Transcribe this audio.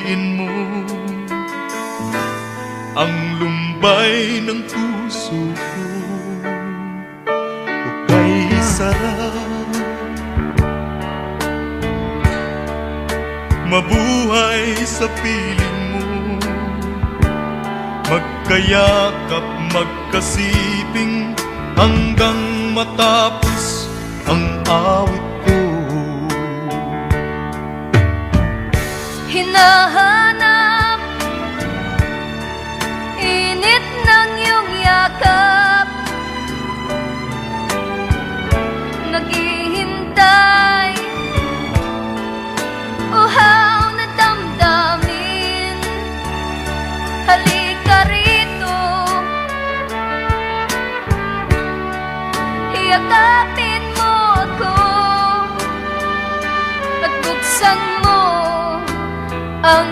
mo ang lumbay ng puso ko, ukay sarap mabuhay sa piling mo, magkayakap, magkasiping hanggang matapos ang awit ko. Hinahanap